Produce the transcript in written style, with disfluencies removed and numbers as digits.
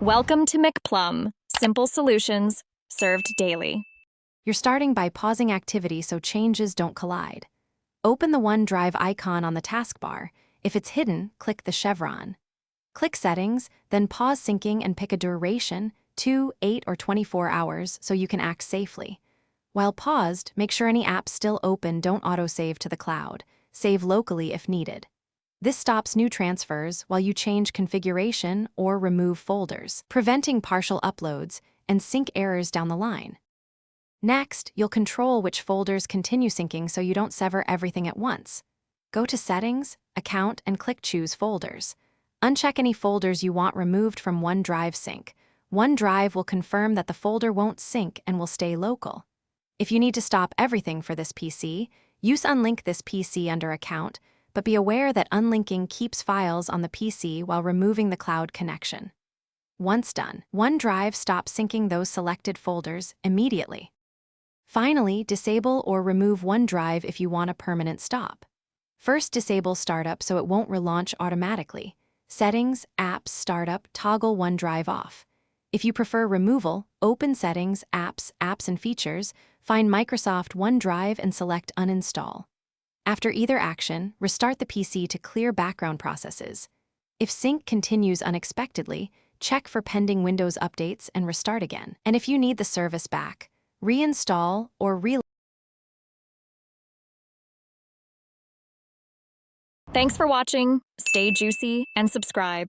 Welcome to McPlum, simple solutions served daily. You're starting by pausing activity so changes don't collide. Open the OneDrive icon on the taskbar. If it's hidden, click the chevron. Click Settings, then pause syncing and pick a duration, 2, 8, or 24 hours, so you can act safely. While paused, make sure any apps still open don't autosave to the cloud. Save locally if needed. This stops new transfers while you change configuration or remove folders, preventing partial uploads and sync errors down the line. Next, you'll control which folders continue syncing so you don't sever everything at once. Go to Settings, Account, and click Choose Folders. Uncheck any folders you want removed from OneDrive sync. OneDrive will confirm that the folder won't sync and will stay local. If you need to stop everything for this PC, use Unlink this PC under Account, but be aware that unlinking keeps files on the PC while removing the cloud connection. Once done, OneDrive stops syncing those selected folders immediately. Finally, disable or remove OneDrive if you want a permanent stop. First, disable startup so it won't relaunch automatically. Settings, Apps, Startup, toggle OneDrive off. If you prefer removal, open Settings, Apps, Apps and Features, find Microsoft OneDrive and select Uninstall. After either action, restart the PC to clear background processes. If sync continues unexpectedly, check for pending Windows updates and restart again. And if you need the service back, reinstall or Thanks for watching. Stay juicy and subscribe.